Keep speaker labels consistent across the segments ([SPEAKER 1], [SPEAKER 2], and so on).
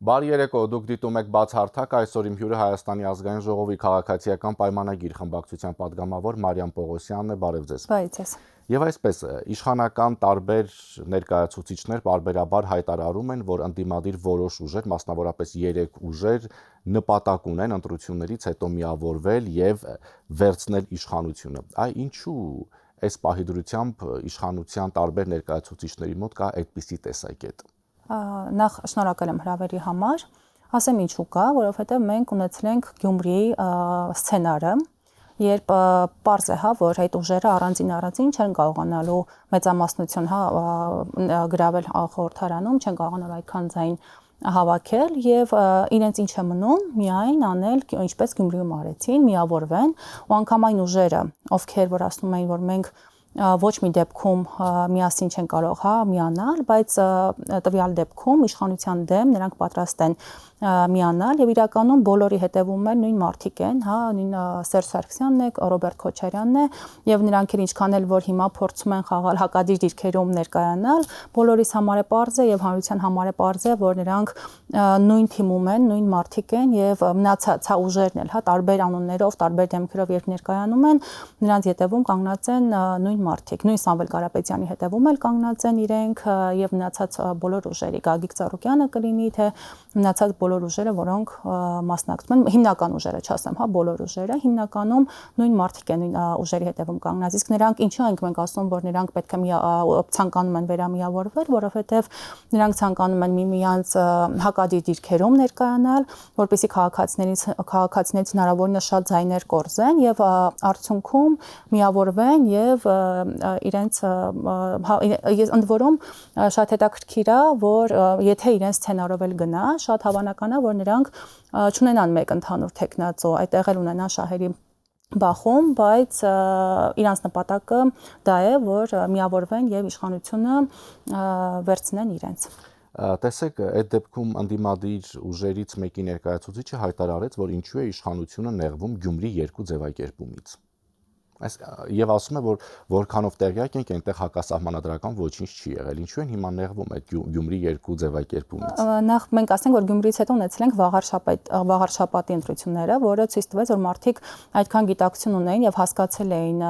[SPEAKER 1] Բարի երեկո, դուք դիտում եք բացահարթակ, այսօր իմ հյուրը Հայաստանի ազգային ժողովի քաղաքացիական պայմանագիր խմբակցության падգամավոր Մարիամ Պողոսյանն է, բարև ձեզ։
[SPEAKER 2] Բարև ձեզ։
[SPEAKER 1] Եվ այսպես, իշխանական տարբեր ներկայացուցիչներ բարբերաբար հայտարարում են, որ ընդդիմադիր որոշ ուժեր, մասնավորապես 3 ուժեր, նպատակ ունեն ընտրություններից հետո միավորվել եւ վերցնել իշխանությունը։ Այ ինչու այս պահի դրությամբ իշխանության տարբեր ներկայացուցիչների մոտ կա այդպիսի տեսակետ։
[SPEAKER 2] Նախ շնորհակալ եմ հրավերի համար, ասեմ ինչու կա, որովհետև մենք ունեցել ենք Գյումրիի սցենարը, երբ պարզ է, որ այդ ուժերը առանձին չեն կարողանալու մեծամասնություն գրավել խորհրդարանում, չեն կարողանալու այդքան ձայն հավաքել եւ իրենց ինչ է մնում միայն անել ինչպես Գյումրիում արեցին, միավորվեն ու անգամ այն ուժերը, ովքեր որ ասում էին, որ մենք ոչ մի դեպքում միասին չեն կարող միանալ, բայց տվյալ դեպքում իշխանության դեմ նրանք պատրաստ են միանալ եւ իրականում բոլորի հետևում են նույն մարդիկ են, նույն Սերժ Սարգսյանն է, Ռոբերտ Քոչարյանն է եւ նրանք էլ ինչքան էլ որ հիմա փորձում են խաղալ հակադիր դիրքերում ներկայանալ, բոլորիս համար է պարզ է եւ հանրության համար է պարզ է, որ նրանք նույն թիմում են, նույն մարդիկ են եւ մնացած ուժերն էլ, տարբեր անուններով, տարբեր դեմքերով երբ ներկայանում են, նրանց հետևում կանգնած են նույն մարդիկ, նույն Սամվել Կարապետյանի հետևում էլ կանգնած են իրենք եւ մնացած բոլոր ուժերի, Գագիկ Ծառուկյանը կլինի, թե մնացած բոլոր ուժերը, որոնք մասնակցում են, հիմնական ուժերը, չասեմ, բոլոր ուժերը, հիմնականում նույն մարդիկ են նույն ուժերի հետևում կանգնած, իսկ նրանք ինչու ենք մենք ասում, որ նրանք պետք է ցանկանում են վերամիավորվել, որովհետեւ նրանք ցանկանում են միմյանց հակադիր դիրքերում ներկայանալ, որպեսզի քաղաքացիներից հնարավորինս շատ ձայներ կորզեն եւ արդյունքում միավորվեն եւ իրենց ընդ որում շատ հետաքրքիր է, որ եթե իրենց սցենարով էլ գնա, շատ հավանական է, որ նրանք չունենան մեկ ընդհանուր թեկնածու, այդտեղ էլ ունենան շահերի բախում, բայց իրանց նպատակը դա է, որ միավորվեն եւ իշխանությունը վերցնեն իրենց։
[SPEAKER 1] Տեսեք, այդ դեպքում ընդդիմադիր ուժերից մեկի ներկայացուցիչը հայտարարեց, որ ինչու է իշխանությունը նեղվում Գյումրի 2 ձևակերպումից։ Եվ ասում է, որ որքանով տեղյակ ենք, այնտեղ հակասահմանադրական ոչինչ չի եղել։ Ինչու են հիմա նեղվում այդ Գյումրի 2 ձևակերպումից։
[SPEAKER 2] Նախ մենք ասենք, որ Գյումրիից հետո ունեցել ենք վաղարշաբաթի ընտրությունները, որը ցույց տվեց, որ մարդիկ այդքան գիտակցություն ունեին եւ հասկացել էին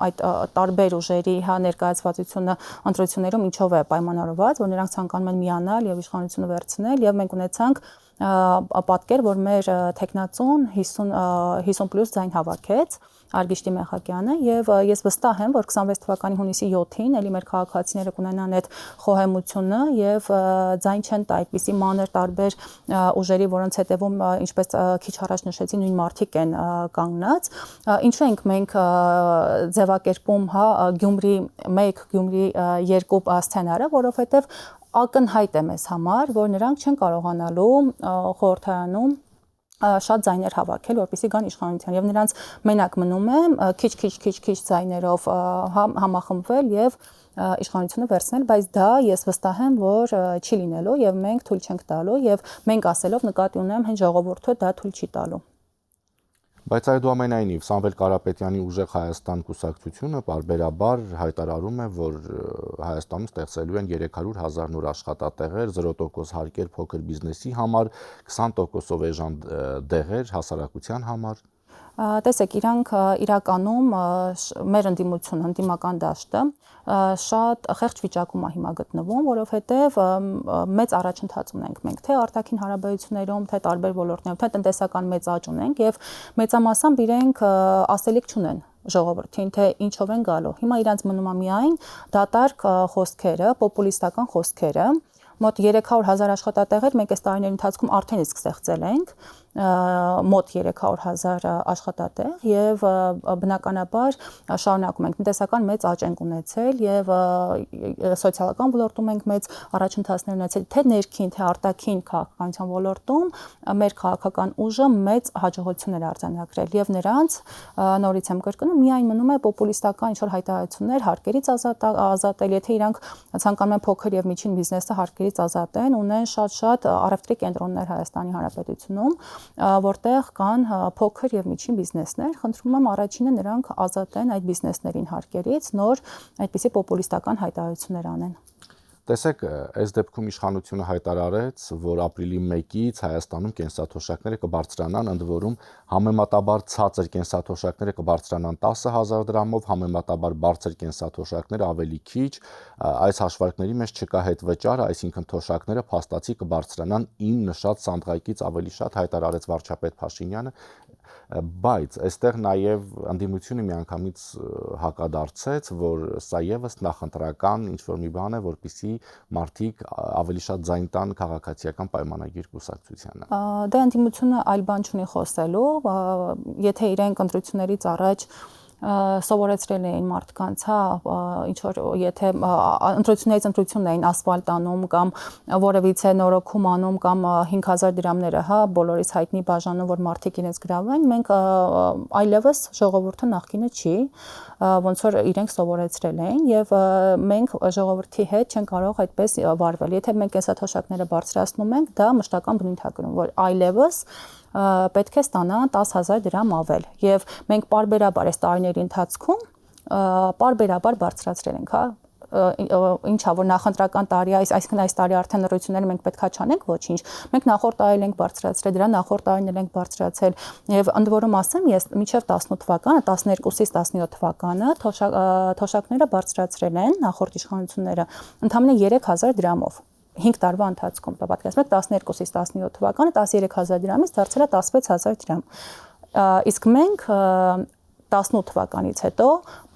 [SPEAKER 2] այդ տարբեր ուժերի ներկայացվածությունը ընտրություններում ինչով է պայմանավորված, որ նրանք ցանկանում են միանալ եւ իշխանությունը վերցնել եւ մենք ունեցանք պատկեր, որ մեր տեխնացուն 50+ ձայն հավաքեց Արգիշտի Մեխակյանը եւ ես վստահ եմ, որ 26 թվականի հունիսի 7-ին էլի մեր քաղաքացիները կունենան այդ խոհեմությունը եւ ձայն չեն տա այդպիսի մանր տարբեր ուժերի, որոնց հետևում ինչպես քիչ առաջ նշեցի նույն մարդիկ են կանգնած։ Ինչու ենք մենք ձևակերպում Գյումրի 1, Գյումրի 2 սցենարը, որովհետեւ ակնհայտ է մեզ համար, որ նրանք չեն կարողանալու խորհրդարանում շատ ձայներ հավաքել, որպեսզի գան իշխանության եւ նրանց մենակ մնում է քիչ ձայներով համախմբվել եւ իշխանությունը վերցնել, բայց դա ես վստահ եմ, որ չի լինելու եւ մենք թույլ չենք տալու եւ մենք ասելով նկատի ունեմ հենց ժողովուրդը դա թույլ չի տալու։
[SPEAKER 1] Բայց այդուամենայնիվ Սամվել Կարապետյանի ուժեղ Հայաստան կուսակցությունը պարբերաբար հայտարարում է, որ Հայաստանում ստեղծելու են 300,000 նոր աշխատատեղեր, 0% հարկեր փոքր բիզնեսի համար, 20%-ով էժան դեղեր հասարակության համար։
[SPEAKER 2] Տեսեք, իրանք իրականում մեր ընդդիմական դաշտը շատ խեղճ վիճակում է հիմա գտնվում, որովհետև մեծ առաջընթաց ունենք մենք, թե արտաքին հարաբերություններում, թե տարբեր ոլորտներում, թե տնտեսական մեծ աճ ունենք եւ մեծամասամբ իրենք ասելիք չունեն ժողովրդին, թե ինչով են գալու։ Հիմա իրանց մնում է միայն դատարկ խոսքերը, պոպուլիստական խոսքերը, մոտ 300,000 աշխատատեղեր մենք այս տարիների ընթացքում արդեն իսկ ստեղծել ենք, մոտ 300,000 աշխատատեղ եւ բնականաբար շարունակում ենք տնտեսական մեծ աճ ենք ունեցել եւ սոցիալական ոլորտում ենք մեծ առաջընթացներ ունեցել, թե ներքին, թե արտաքին քաղաքականության ոլորտում մեր քաղաքական ուժը մեծ հաջողություններ արձանագրել եւ նրանց նորից եմ կրկնում միայն մնում է պոպուլիստական ինչ-որ հայտարարություններ հարկերից ազատել, եթե իրանք ցանկանում են փոքր եւ միջին բիզնեսը հարկերից ազատեն, ունեն շատ առևտրի կենտրոններ Հայաստանի Հանրապետությունում, որտեղ կան փոքր եւ միջին բիզնեսներ, խնդրում եմ առաջինը նրանք ազատեն այդ բիզնեսներին հարկերից, նոր այդպիսի պոպուլիստական հայտարարություններ անեն։
[SPEAKER 1] Տեսեք, այս դեպքում իշխանությունը հայտարարեց, որ ապրիլի 1-ից Հայաստանում կենսաթոշակները կբարձրանան, ընդ որում համեմատաբար ցածր կենսաթոշակները կբարձրանան 10,000 դրամով, համեմատաբար բարձր կենսաթոշակները ավելի քիչ, այս հաշվարկների մեջ չկա հետվճար, այսինքն թոշակները փաստացի կբարձրանան 9 նշած սանդղակից ավելի շատ, հայտարարեց վարչապետ Փաշինյանը, բայց այստեղ նաև ընդդիմությունը միանգամից հակադարձեց, որ սա եւս նախընտրական ինչ-որ մի բան է, որպեսզի մարդիկ ավելի շատ ձայն տան քաղաքացիական պայմանագիր կուսակցությանը։
[SPEAKER 2] Դե ընդդիմությունը այլ բան չունի խոսելու, եթե իրենք ընտրություններից առաջ սովորեցրել էին մարդկանց, հա, ինչ որ եթե ընտրություններից ընտրություն էին ասֆալտ անում կամ որևիցե նորոգում անում կամ 5000 դրամները, հա, բոլորիս հայտնի բաժանում, որ մարդիկ իրենց գրավեն, մենք այլևս ժողովուրդը նախկինը չի, ոնց որ իրենք սովորեցրել էին եւ մենք ժողովրդի հետ չեն կարող այդպես վարվել։ Եթե մենք կենսաթոշակները բարձրացնում ենք, դա մշտական բնույթ է կրում, որ այլևս պետք է ստանան 10000 դրամ ավել եւ մենք պարբերաբար այս տարիների ընթացքում պարբերաբար բարձրացրել ենք, հա, ինչա որ նախընտրական տարի է, այսինքն այս տարի արդեն ընտրությունները մենք պետքա չանենք ոչինչ, մենք նախորդ տարի ենք բարձրացրել, դրա նախորդ տարիներ ենք բարձրացրել եւ ընդ որում ասեմ, ես մինչեւ 18 թվականը, 12-ից 17 թվականը թոշակները բարձրացրել են նախորդ իշխանությունները ընդամենը 3000 դրամով 5 տարվա ընթացքում, պատկերացրեք 12-ից 17 թվականը 13000 դրամից դարձել է 16000 դրամ։ Իսկ մենք 18 թվականից հետո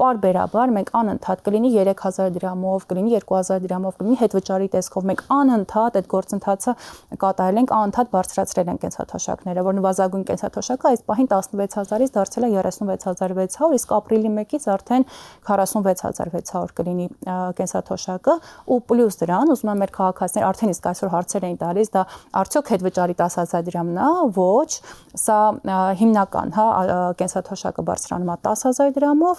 [SPEAKER 2] պարբերաբար մենք անընդհատ կլինի 3000 դրամով, կլինի 2000 դրամով, կլինի հետվճարի տեսքով, մենք անընդհատ այդ գործընթացը կատարել ենք, անընդհատ բարձրացրել ենք կենսաթոշակները, որ նվազագույն կենսաթոշակը այս պահին 16000-ից դարձել է 36600, իսկ ապրիլի 1-ից արդեն 46600 կլինի կենսաթոշակը ու պլյուս դրան, ուզում եմ մեր քաղաքացիներ արդեն իսկ այսօր հարցեր էին տալիս, դա արդյոք հետվճարի 10000 դրամն է, ոչ, սա հիմնական, հա, կենսաթոշակը բարձրանում է 10000 դրամով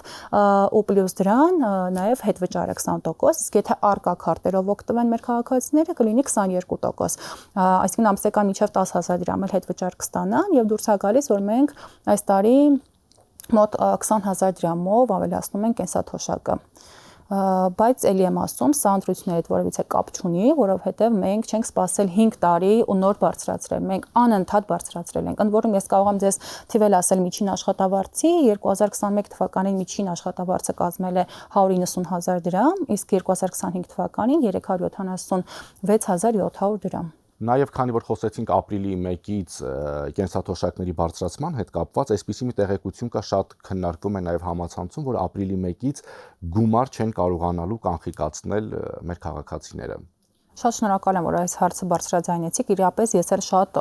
[SPEAKER 2] ու պլյուս դրան նաև հետվճարը 20%, իսկ եթե արկա քարտերով օգտվեն մեր քաղաքացիները կլինի 22%, այսինքն ամսական մինչև 10000 դրամ էլ հետվճար կստանան եւ դուրս է գալիս, որ մենք այս տարի մոտ 20000 դրամով ավելացնում ենք կենսաթոշակը։ Բայց ելի եմ ասում, սա ընտրությունների հետ որևիցե կապ չունի, որովհետև մենք չենք սպասել 5 տարի ու նոր բարձրացրել, մենք անընդհատ բարձրացրել ենք։ Ընդ որում ես կարող եմ ձեզ թիվել ասել միջին աշխատավարձի 2021 թվականին միջին աշխատավարձը կազմել է 190000 դրամ, իսկ 2025 թվականին 376700 դրամ։
[SPEAKER 1] Նաև քանի որ խոսեցինք ապրիլի 1-ից կենսաթոշակների բարձրացման հետ կապված, այսպիսի մի տեղեկություն կա, շատ քննարկվում է նաև համացանցում, որ ապրիլի 1-ից գումար չեն կարողանալու կանխիկացնել մեր քաղաքացիները։
[SPEAKER 2] Շատ շնորհակալ եմ, որ այս հարցը բարձրաձայնեցիք, իրապես ես էլ շատ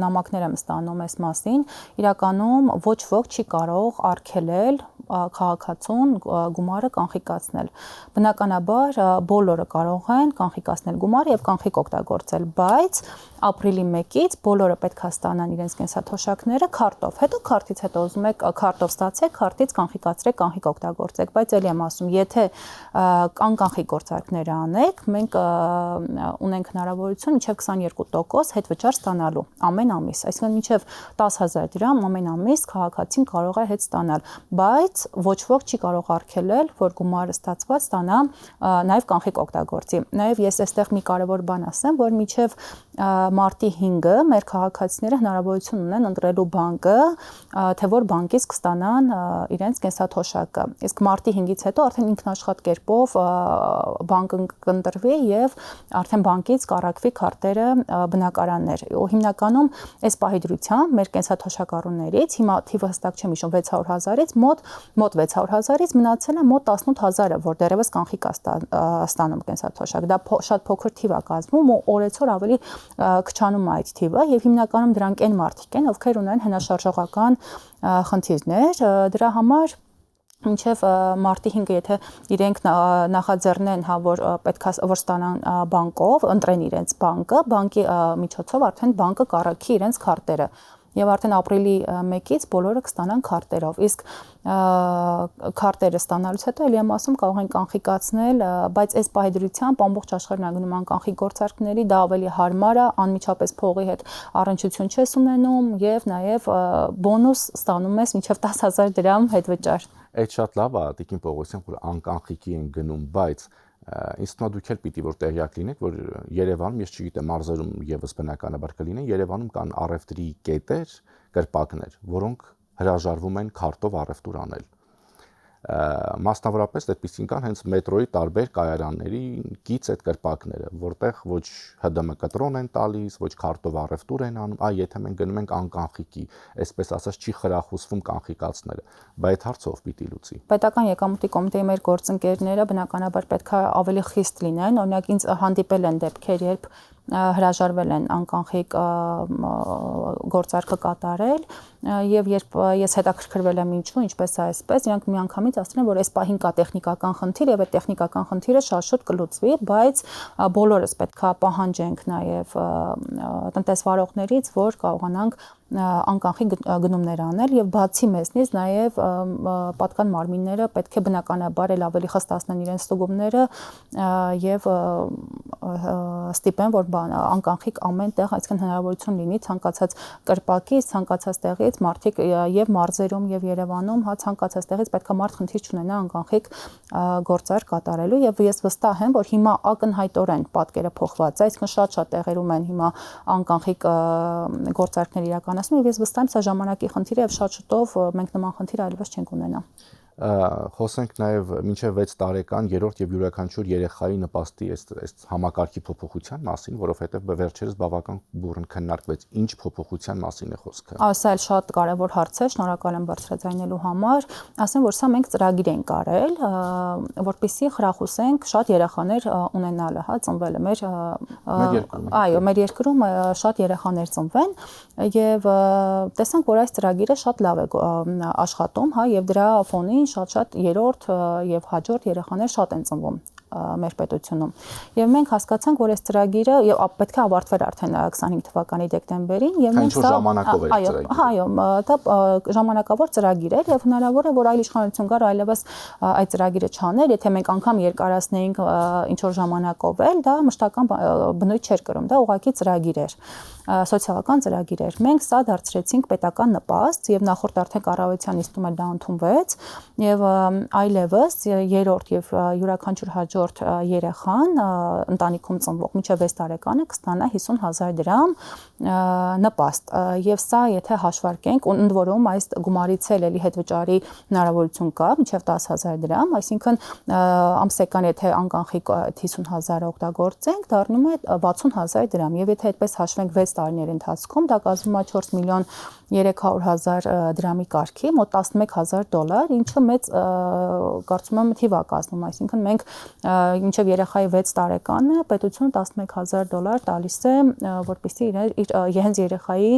[SPEAKER 2] նամակներ եմ ստանում այս մասին, իրականում ոչ ոք չի կարող արգելել քաղաքացուն գումարը կանխիկացնել։ Բնականաբար բոլորը կարող են կանխիկացնել գումարը եւ կանխիկ օգտագործել, բայց ապրիլի 1-ից բոլորը պետք է ստանան իրենց կենսաթոշակները քարտով։ Հետո քարտից հետո ուզում եք քարտով ստացեք, քարտից կանխիկացրեք, կանխիկ օգտագործեք, բայց ելի եմ ասում, եթե կան կանխիկ գործարքներ անեք, մենք ունենք հնարավորություն մինչև 22% հետվճար ստանալու ամեն ամիս, այսինքն մինչև 10000 դրամ ամեն ամիս քաղաքացին կարող է հետ ստանալ, բայց ոչ ոք չի կարող արգելել, որ գումարը ստացված ստանա նաև կանխիկ օգտագործի։ Նաև ես այստեղ մի կարևոր բան ասեմ, որ մինչև մարտի 5-ը մեր քաղաքացիները հնարավորություն ունեն ընտրելու բանկը, թե որ բանկից կստանան իրենց կենսաթոշակը։ Իսկ մարտի 5-ից հետո արդեն ինքնաշխատ կերպով բանկը կընտրվի եւ արդեն բանկից կառաքվի քարտերը բնակարաններ։ Ու հիմնականում այս պահի դրությամբ մեր կենսաթոշակառուներից հիմա թիվը հստակ չեմ հիշում 600000-ից մոտ 600000-ից մնացել է մոտ 18000-ը, որ դեռևս կանխիկ ստանում կենսաթոշակ։ Դա շատ փոքր թիվ է կազմում ու օրեցօր ավելի քչանում է այդ թիվը եւ հիմնականում դրանք այն մարդիկ են, ովքեր ունեն հնաշարժողական խնդիրներ, դրա համար մինչև մարտի 5-ը եթե իրենք նախաձեռնեն, հա, որ պետք է որ ստանան բանկով, ընտրեն իրենց բանկը, բանկի միջոցով արդեն բանկը կառքի իրենց քարտերը եւ արդեն ապրիլի 1-ից բոլորը կստանան քարտերով, իսկ քարտերը ստանալուց հետո ելի եմ ասում կարող են կանխիկացնել, բայց այս պահեդրությամբ ամբողջ աշխարհն անգնում են կանխիկ գործարքների, դա ավելի հարմար է, անմիջապես փողի հետ առնչություն չես ունենում եւ նաեւ բոնուս ստանում ես մինչեւ 10000 դրամ հետվճար։
[SPEAKER 1] Այդ շատ լավ է, Տիկին Պողոսյան, որ անկանխիկի են գնում, բայց Ինձ թվում է դուք էլ պիտի որ տեղյակ լինեք, որ Երևանում, ես չգիտեմ, մարզերում եւս բնականաբար կլինեն, Երևանում կան առևտրի կետեր, կրպակներ, որոնք հրաժարվում են քարտով առևտուր անել։ Մասնավորապես այդպիսին կան հենց մետրոյի տարբեր կայարանների գից այդ կրպակները, որտեղ ոչ ՀԴՄ կտրոն են տալիս, ոչ քարտով առևտուր են անում, եթե մենք գնում ենք անկանխիկի, այսպես ասած չի խրախուսվում կանխիկացները, բայց այդ հարցը ով պիտի լուծի։
[SPEAKER 2] Պետական եկամուտի կոմիտեի մեր գործընկերները բնականաբար պետք է ավելի խիստ լինեն, օրինակ ինձ հանդիպել են դեպքեր, երբ հրաժարվել են անկանխիկ գործարքը կատարել եւ երբ ես հետաքրքրվել եմ ինչու, ինչպես է այսպես, իրանք միանգամից ասել են, որ այս պահին կա տեխնիկական խնդիր եւ այդ տեխնիկական խնդիրը շատ շուտ կլուծվի, բայց բոլորս պետք է պահանջենք նաեւ տնտեսվարողներից, որ կարողանանք անկանխիկ գնումներ անել եւ բացի մեզնից նաեւ պատկան մարմինները պետք է բնականաբար էլ ավելի խստացնեն իրենց ստուգումները եւ ստիպեն որ անկանխիկ ամեն տեղ այսքան հնարավորություն լինի ցանկացած կրպակից, ցանկացած տեղից մարդիկ եւ մարզերում եւ Երևանում ցանկացած տեղից պետք է մարդ խնդիր չունենա անկանխիկ գործարք կատարելու եւ ես վստահ եմ որ հիմա ակնհայտորեն պատկերը փոխված է, այսինքն շատ տեղերում են հիմա անկանխիկ գործարքներ իրականացնում եւ ես վստահ եմ սա ժամանակի խնդիր է եւ շատ շուտով մենք նման խնդիր այլևս չենք ունենա։
[SPEAKER 1] Խոսենք նաև մինչև 6 տարեկան երրորդ եւ յուրաքանչյուր երեխայի նպաստի այս համակարգի փոփոխության մասին, որովհետեւ վերջերս բավական բուռն քննարկվեց, ինչ փոփոխության մասին է խոսքը։
[SPEAKER 2] Սա էլ շատ կարևոր հարց է, շնորհակալ եմ բարձրաձայնելու համար։ Ասեմ, որ սա մենք ծրագիր ենք արել, որպեսզի խրախուսենք շատ երեխաներ ունենալը, ծնվելը մեր երկրում շատ երեխաներ ծնվեն եւ տեսանք, որ այս ծրագիրը շատ լավ է աշխատում, եւ դրա ֆոնին շատ երրորդ եւ հաջորդ երեխաներ շատ են ծնվում մեր պետությունում։ Եվ մենք հասկացանք, որ այս ծրագիրը պետք է ավարտվեր արդեն 25 թվականի դեկտեմբերին եւ մենք սա դա ժամանակավոր ծրագիր էր եւ հնարավոր է որ այլ իշխանություն գար այլևս այդ ծրագիրը չաներ, եթե մենք անգամ երկարացնեինք ինչ որ ժամանակով էլ դա մշտական բնույթ չէր կրում, դա ուղղակի ծրագիր էր, սոցիալական ծրագիր էր։ Մենք սա դարձրեցինք պետական նպաստ եւ նախորդ արդեն կառավարության նիստում էլ դա ընդունվեց եւ այլևս երրորդ եւ յուրաքանչյուր հաջորդ երեխան ընտանիքում ծնվող մինչև 6 տարեկանը կստանա 50,000 դրամ նպաստ եւ սա եթե հաշվարկենք ընդ որում այս գումարից էլ հետվճարի հնարավորություն կա մինչև 10,000 դրամ, այսինքն ամսական եթե անկանխիկ 50,000 օգտագործենք դառնում է 60,000 դրամ եւ եթե այդպես հաշվենք 6 տարիների ընթացքում դա կազմում է 4 միլիոն 300,000 դրամի կարգի, մոտ $11,000, ինչը մեծ կարծում եմ թիվ է կազմում, այսինքն մենք մինչև երեխայի 6 տարեկանը պետությունը $11,000 տալիս է, որպեսզի հենց երեխայի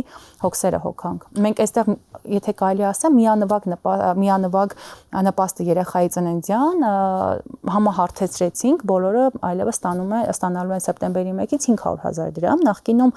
[SPEAKER 2] հոգսերը հոգանք։ Մենք այստեղ եթե կարելի ասեմ միանվագ նպաստը երեխայի ծննդյան համահարթեցրեցինք, բոլորը այլևս ստանալու են սեպտեմբերի 1-ից 500,000 դրամ, նախկինում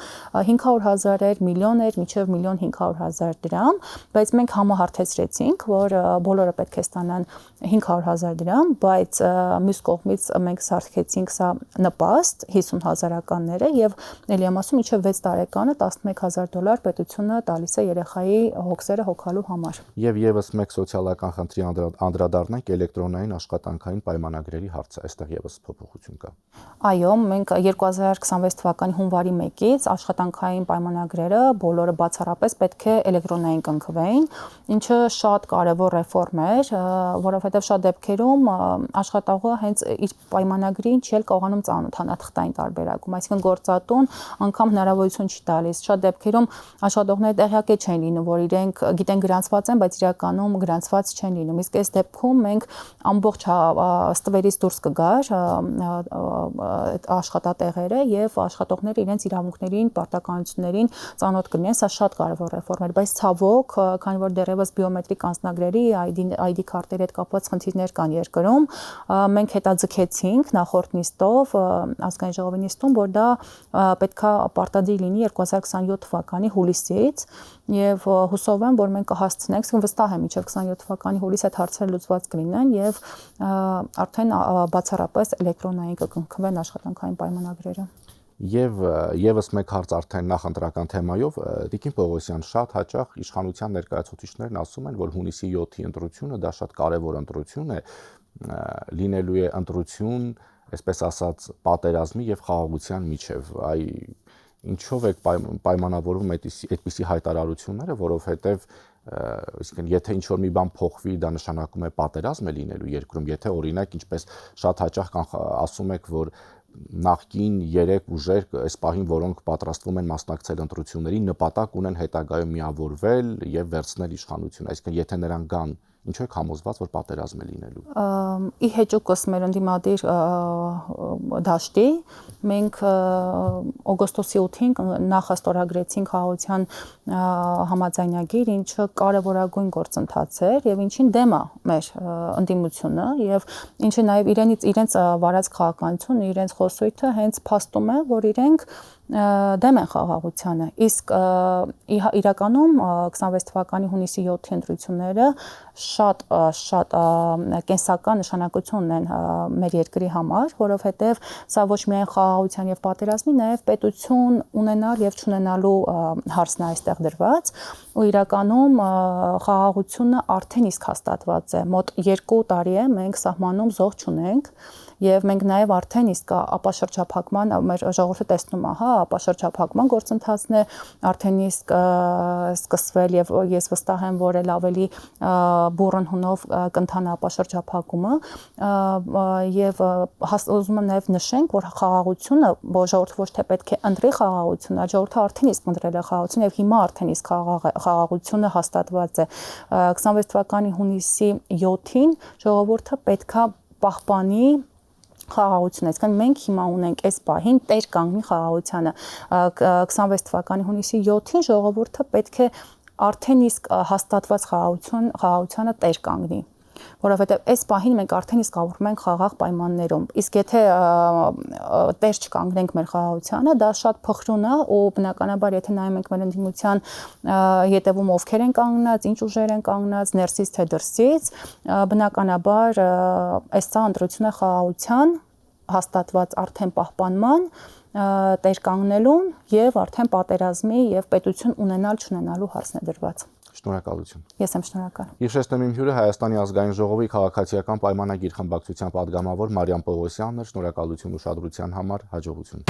[SPEAKER 2] 500,000 էր, միլիոն էր, մինչև 1,500,000 դրամ, բայց մենք համահարթեցրեցինք, որ բոլորը պետք է ստանան 500,000 դրամ, բայց մյուս կողմից մենք սարքեցինք սա նպաստ 50,000-ականները եւ ելի եմ ասում մինչև 6 տարեկանը $11,000 պետությունը տալիս է երեխայի հոգսերը հոգալու համար։
[SPEAKER 1] Եվ եւս մեկ սոցիալական խնդրի անդրադառնանք էլեկտրոնային աշխատանքային պայմանագրերի հարցը, այստեղ եւս փոփոխություն կա։
[SPEAKER 2] Այո, մենք 2026 թվականի հունվարի 1-ից աշխատանքային պայմանագրերը բոլորը բացառապես պետք է էլեկտրոնային կնքվեին, ինչը շատ կարևոր ռեֆորմ էր, որովհետև շատ դեպքերում աշխատողը հենց իր պայմանագրին չի կարողանում ծանոթանալ թղթային տարբերակում, այսինքն գործատուն անգամ հնարավորություն չի տալիս։ Շատ դեպքերում աշխատողները տեղյակ չեն լինում, որ իրենք գիտեն գրանցված են, բայց իրականում գրանցված չեն լինում։ Իսկ այս դեպքում մենք ամբողջ ստվերից դուրս կգար աշխատատեղերը եւ աշխատողները իրենց իրավունքներին, պարտականություններին ծանոթ կլինեն, սա շատ կարևոր ռեֆորմ էր, բայց ցավոք, քանի որ դեռևս բիոմետրիկ անձնագրերի ID քարտերի հետ կապված խնդիրներ կան երկրում, մենք հետաձգեցինք նախորդ նիստով, ազգային ժողովի նիստում, որ դա պետքա պարտադիր լինի 2027 թվականի հուլիսից եւ հուսով եմ, որ մենք կհասցնենք, վստահ եմ, մինչեւ 27 թվականի հուլիս այդ հարցերը լուծված կլինեն եւ արդեն բացառապես էլեկտրոնային կկնքվեն աշխատանքային պայմանագրերը։
[SPEAKER 1] Եվ եւս մեկ հարց արդեն նախընտրական թեմայով Տիկին Պողոսյան շատ հաճախ իշխանության ներկայացուցիչներն ասում են, որ հունիսի 7-ի ընտրությունը դա շատ կարևոր ընտրություն է լինելու է ընտրություն, այսպես ասած, պատերազմի եւ խաղաղության միջև։ Այ ինչով է պայմանավորվում այդպիսի հայտարարությունները, որովհետեւ այսինքն եթե ինչ որ մի բան փոխվի, դա նշանակում է պատերազմ է լինելու երկրում, եթե օրինակ ինչպես շատ հաճախ ասում եք, որ նախկին 3 ուժեր այս պահին, որոնք պատրաստվում են մասնակցել ընտրություններին, նպատակ ունեն հետագայում միավորվել եւ վերցնել իշխանություն, այսինքն եթե նրանք գան, ինչու եք համոզված, որ պատերազմ է լինելու։
[SPEAKER 2] Ի հեճուկս մեր ընդդիմադիր դաշտի մենք օգոստոսի 8-ին նախաստորագրեցինք խաղաղության համաձայնագիր, ինչը կարևորագույն գործընթաց էր եւ ինչին դեմ է մեր ընդդիմությունը եւ ինչը նաեւ իրենց վարած քաղաքականությունը, իրենց խոսույթը հենց փաստում է, որ իրենք դեմ են խաղաղությանը, իսկ իրականում 26 թվականի հունիսի 7-ի ընտրությունները շատ կենսական նշանակություն ունեն մեր երկրի համար, որովհետև սա ոչ միայն խաղաղության եւ պատերազմի, նաեւ պետություն ունենալ եւ չունենալու հարցն է այստեղ դրված, ու իրականում խաղաղությունը արդեն իսկ հաստատված է, մոտ 2 տարի է մենք սահմանում զոհ չունենք եւ մենք նաեւ արդեն իսկ ապաշրջափակման մեր ժողովուրդը տեսնում է, հա, ապաշրջափակման գործընթացն է արդեն իսկ սկսվել եւ ես վստահ եմ, որ էլ ավելի բուրըն հունով կընթանա ապաշրջափակումը եւ ուզում եմ նաեւ նշենք, որ խաղաղությունը ժողովուրդը ոչ թե պետք է ընտրի խաղաղությունը, ժողովուրդը արդեն իսկ ընտրել է խաղաղություն եւ հիմա արդեն իսկ խաղաղությունը հաստատված է 26 թվականի հունիսի 7-ին ժողովուրդը պետքա պահպանի խաղաղությունը, այսինքն մենք հիմա ունենք այս պահին տեր կանգնի խաղաղությանը 26 թվականի հունիսի 7-ին ժողովուրդը պետք է արդեն իսկ հաստատված խաղաղությանը տեր կանգնի, որովհետև այս պահին մենք արդեն իսկ ապրում ենք խաղաղ պայմաններում, իսկ եթե տեր չկանգնենք մեր խաղաղությանը, դա շատ փխրուն է ու բնականաբար եթե նայում ենք մեր ընդդիմության ետևում ովքեր են կանգնած, ինչ ուժեր են կանգնած, ներսից թե դրսից, բնականաբար այս սա ընտրություն է խաղաղության հաստատված արդեն պահպանման, տեր կանգնելուն եւ արդեն պատերազմի եւ պետություն ունենալ չունենալու հարցն է դրված։
[SPEAKER 1] Շնորհակալություն։
[SPEAKER 2] Ես եմ շնորհակալ։
[SPEAKER 1] Հիշեցնեմ իմ հյուրը Հայաստանի ազգային ժողովի քաղաքացիական պայմանագիր խմբակցության падգամավոր Մարիամ Պողոսյանն էր, շնորհակալություն ուշադրության համար, հաջողություն։